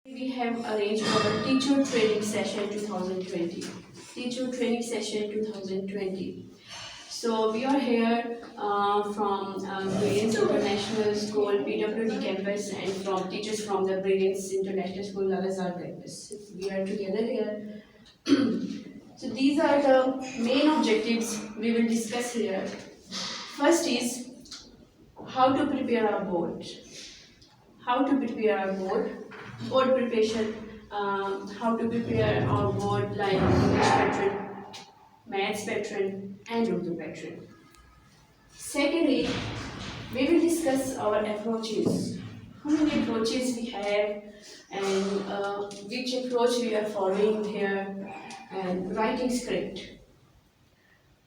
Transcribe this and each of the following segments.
We have arranged our teacher training session 2020. Teacher training session 2020. So we are here from Brilliance International School, PWD campus, and from teachers from the Brilliance International School, Lalazar campus. We are together here. So these are the main objectives we will discuss here. First is how to prepare our board. How to prepare our board preparation, how to prepare our board like English pattern, Maths pattern, and Urdu pattern. Secondly, we will discuss our approaches. How many approaches we have and which approach we are following here, and writing script.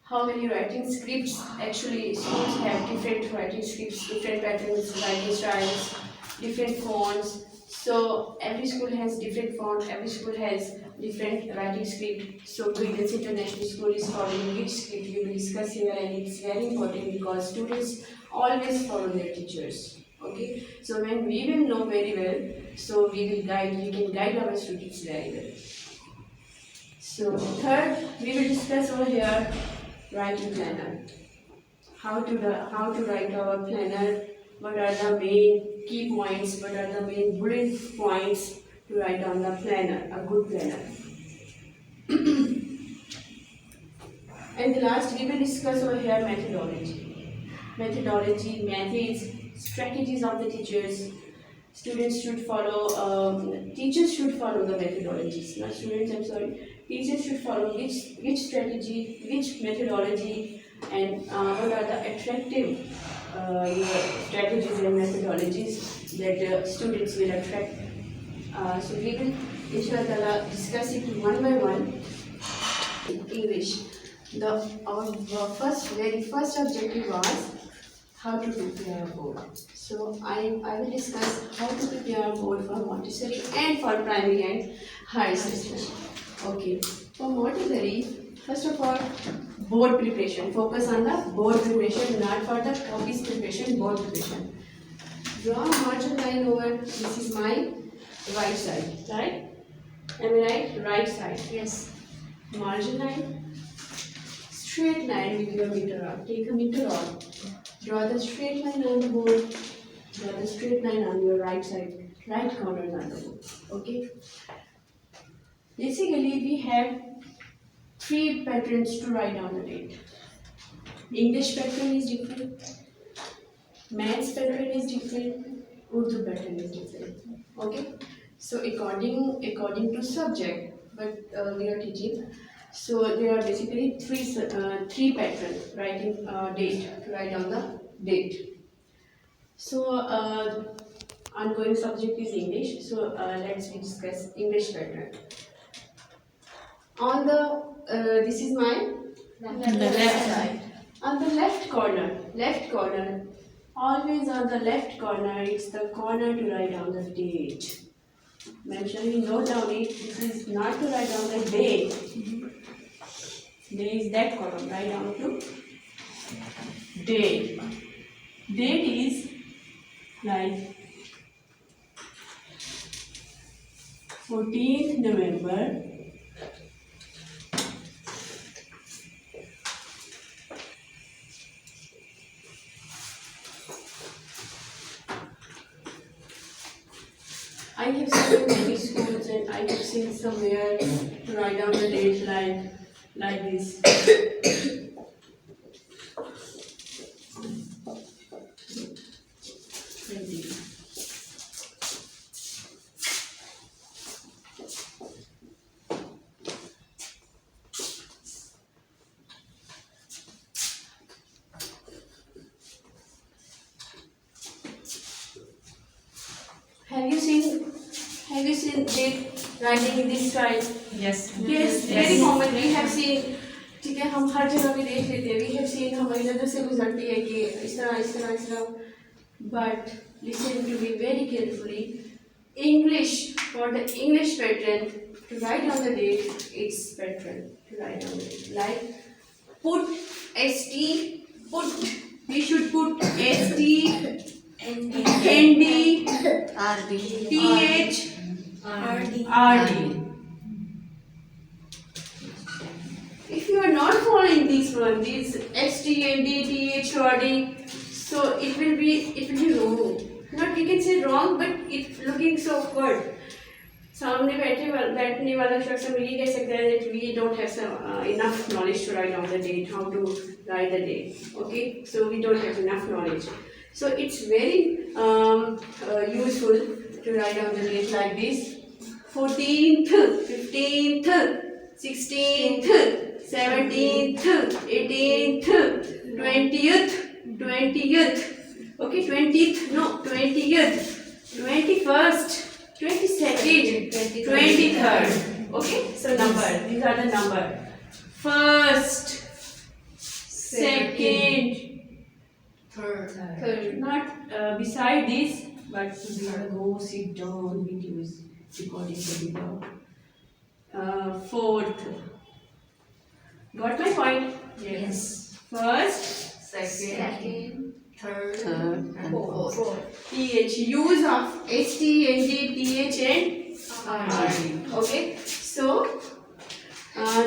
How many writing scripts? Actually, schools have different writing scripts, different patterns, writing styles, different fonts. So every school has different font, every school has different writing script. So Brilliance International School is following which script we will discuss here, and it's very important because students always follow their teachers. Okay, so when we will know very well, so we can guide our students very well. So third, we will discuss over here writing planner. How to write our planner, what are the main key points, what are the main bullet points to write on the planner, a good planner. And the last, we will discuss over here methodology. Methods, strategies of the teachers. Students should follow, teachers should follow the methodologies, not students, I'm sorry. Teachers should follow which strategy, which methodology, and what are the attractive strategies and methodologies that students will attract. So we will inshallah discuss it one by one. In English, our very first objective was how to prepare a board. So I will discuss how to prepare a board for Montessori and for primary and higher sections. Okay, for Montessori, first of all, board preparation. Focus on the board preparation, not for the copies preparation, board preparation. Draw a margin line over, this is my right side, right? Am I right? Right side. Yes. Margin line, straight line with your meter rod. Take a meter rod. Draw the straight line on the board. Draw the straight line on your right side, right corner on the board. Okay? Basically, we have three patterns to write down the date. English pattern is different, Maths pattern is different, Urdu pattern is different. Okay? So according to subject, but we are teaching. So there are basically three patterns writing date to write down the date. So ongoing subject is English. So let's discuss English pattern. On the this is my left side. On the left corner, always on the left corner, it's the corner to write down the date. Make sure you note down it. This is not to write down the date. Day is that column. Write down to date. Date is like 14th November. I have seen in many schools and I have seen somewhere to write down the date like this. Have you seen date writing in this style? Yes. Yes, very common. We have seen. ठीक है, हम हर जगह भी देख लेते हैं. We have seen हमारी नज़र से गुजरती है कि इस तरह. But listen to me very carefully. English, for the English pattern to write down the date, it's pattern to write down the date. Like put st, put. We should put st, nd, th, RD. If you are not following these ST, ND, TH, RD, so it will be wrong. Not we can say wrong, but it's looking so awkward. सामने बैठने वाला शख्स हम ये कह सकते हैं that we don't have enough knowledge to write down the date, how to write the date. Okay, so we don't have enough knowledge. So it's very useful to write down the date like this: 14th, 15th, 16th, 17th, 18th, 20th. Okay, 20th, no, 20th, 21st. 22nd, 23rd. Okay, so number. These are the number. First, second, third. Not beside this, but we have to go sit down. We use recording the video. Fourth. Got my point? Yes. First, Second, third, and fourth. TH. Use of ST, ND, TH and RD. Okay. So,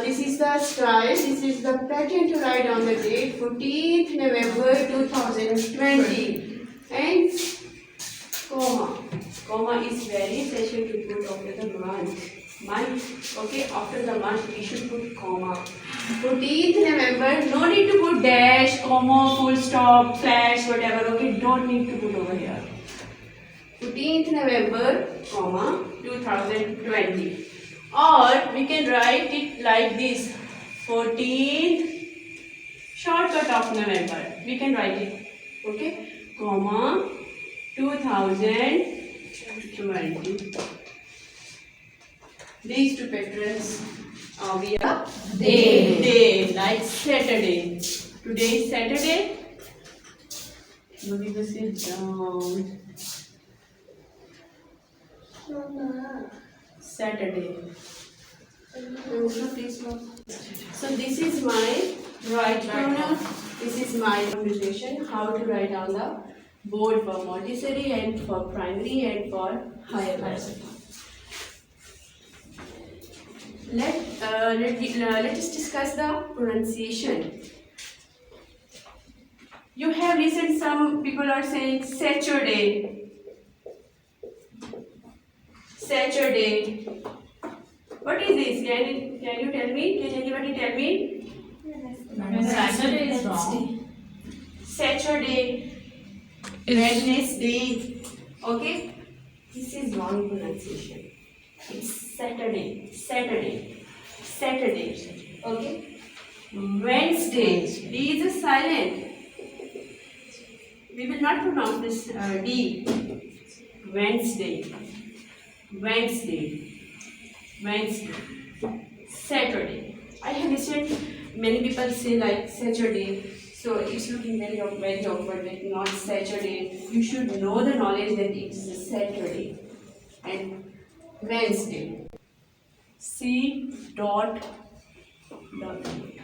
this is the style. This is the pattern to write on the date 14th November 2020. And comma. Comma is very essential to put after the month. Okay, after the month we should put comma. 14th November, no need to put dash, comma, full stop, slash, whatever. Okay, don't need to put over here. 14th November, comma, 2020. Or we can write it like this: 14th, shortcut of November. We can write it. Okay, comma, 2020. These two patterns we are day like Saturday. Today is Saturday. You need to sit down. Saturday. So this is my right corner. This is my conversation. How to write on the board for Montessori and for primary and for higher classes. Let us discuss the pronunciation. You have listened, some people are saying Saturday. Saturday. What is this? Can you tell me? Can anybody tell me? Saturday is wrong. Saturday. Wednesday. Okay? This is wrong pronunciation. It's Saturday. Okay? Wednesday. D is a silent. We will not pronounce this D. Wednesday. Saturday. I have listened many people say like Saturday. So it's looking very awkward, like not Saturday. You should know the knowledge that it is a Saturday. And Wednesday. C dot W.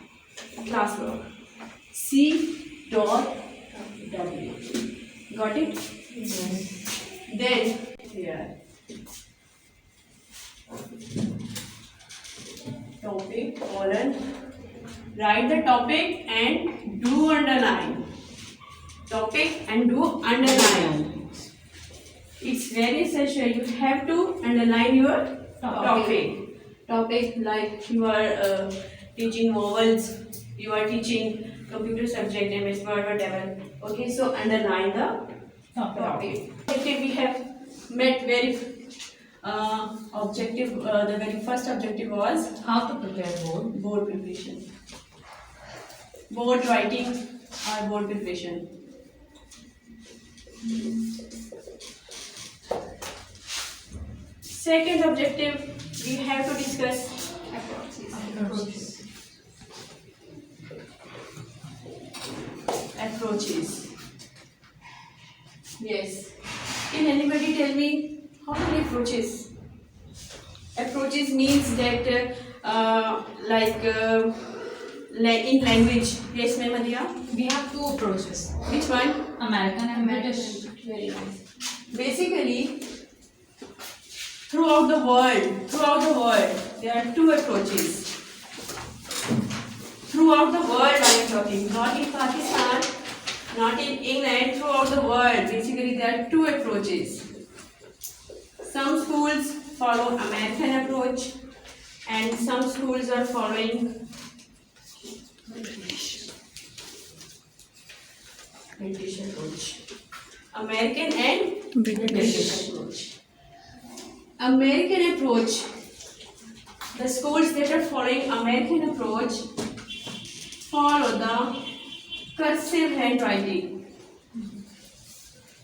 Classwork. C dot W. Got it? Yes. Then here. Topic, colon. Write the topic and do underline. Topic and do underline. It's very essential. You have to underline your topic. Topic like you are teaching vowels, you are teaching computer subject, MS Word, whatever. Okay, so underline the topic. Okay, we have met very objective. The very first objective was How to prepare board? board preparation. Board writing or board preparation. Second objective, we have to discuss approaches. Yes. Can anybody tell me how many approaches? Approaches means that in language. Yes, ma'am, Adia? We have two approaches, Which one? American and British. Very nice. Basically, throughout the world, there are two approaches. Throughout the world I am talking, not in Pakistan, not in England, throughout the world. Basically there are two approaches. Some schools follow American approach and some schools are following British approach. American and British approach. American approach. The schools that are following American approach follow the cursive handwriting.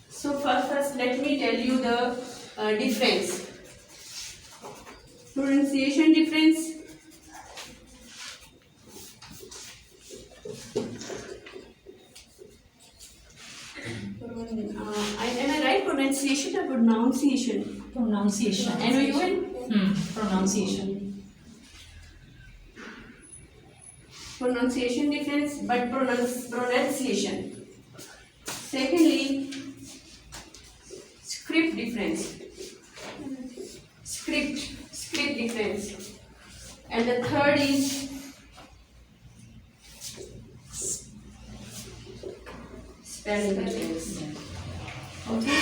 So first let me tell you the difference. Pronunciation difference. Am I right? Pronunciation or pronunciation? Pronunciation. N-O-U-N? Pronunciation. Pronunciation difference, but pronunciation. Secondly, script difference. Script difference. And the third is spelling difference. Okay?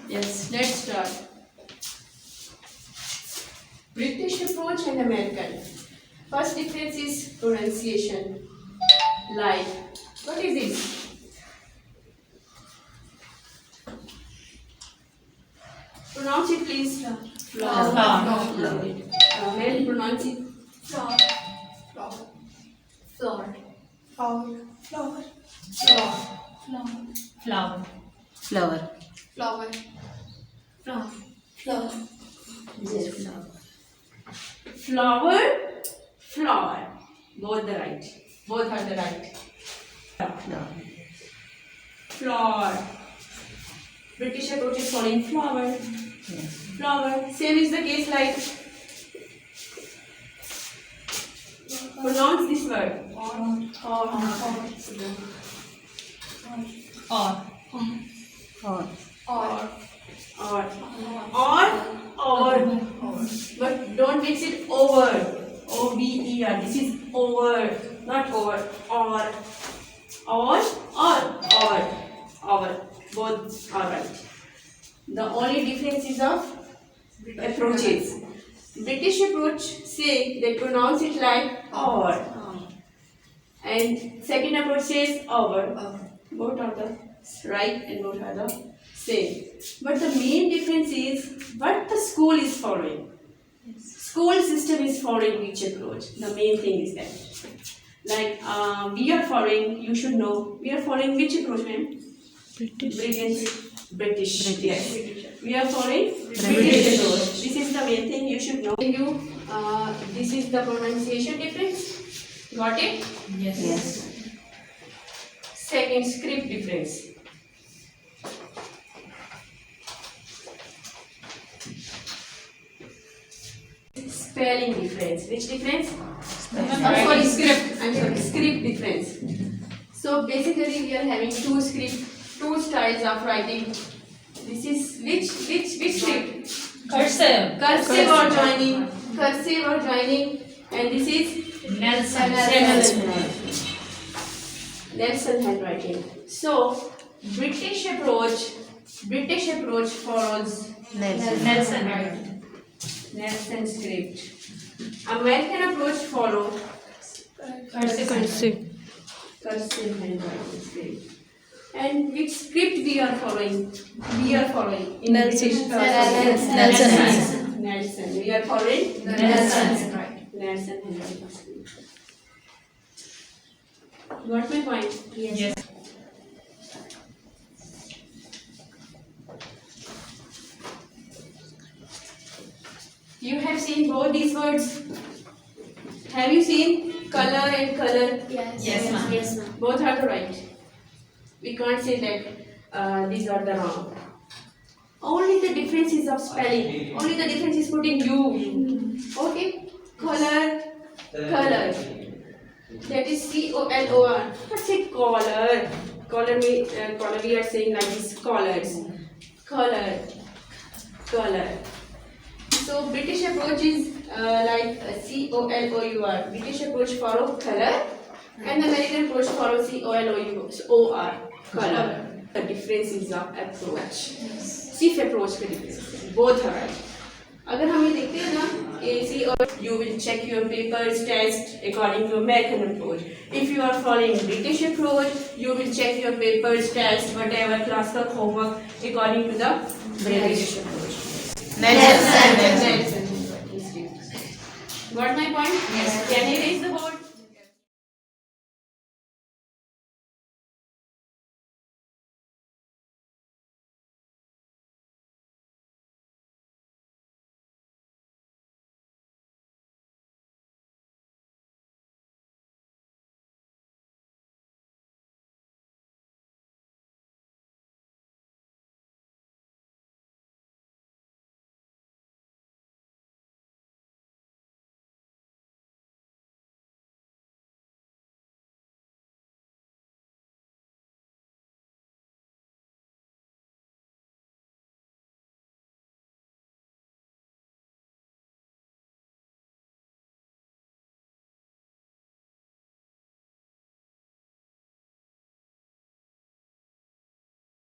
Yes, let's start. British approach and American. First difference is pronunciation. Like, what is this? Pronounce it, please. Flower. Well, pronounce it. Flower. Flower. Flower. Both the right. Both are the right. Flower. British approach is calling flower. Flower. Same is the case like. Pronounce this word. Or. But don't mix it over. O-V-E-R. This is over, not over. Or. Both are right. The only difference is of approaches. British approach say they pronounce it like or. And second approach says over. Both are the right and both are the same. But the main difference is what the school is following. School system is following which approach. The main thing is that. Like we are following, you should know, we are following which approach, ma'am? British. Yes. We are following British approach. This is the main thing you should know. This is the pronunciation difference. Got it? Yes. Second, script difference. Spelling difference. Which difference? Script difference. So basically we are having two styles of writing. This is which script? Cursive. Cursive or joining, and this is Nelson handwriting. So British approach follows Nelson script. American approach follow cursive handwriting script. And which script we are following? We are following in Nelson. Nelson. We are following Nelson handwriting script. Got my point? Yes. You have seen both these words. Have you seen color and color? Yes, ma'am. Yes, ma'am. Both are the right. We can't say that these are the wrong. Only the difference is of spelling. Only the difference is putting U. Okay? Color. That is COLOR. What's a collar? Collar we are saying like this, collars. Collar. Collar. So British approach is like COLOUR. British approach follow color, and the American approach follow COLOUR. Color. The difference is of approach. सिर्फ approach का difference है. Both are right. अगर हम ये देखते हैं ना, AC और you will check your papers test according to American approach. If you are following British approach, you will check your papers test whatever class का homework according to the British approach. Nelson. Got my point? Yes. Can you raise the board?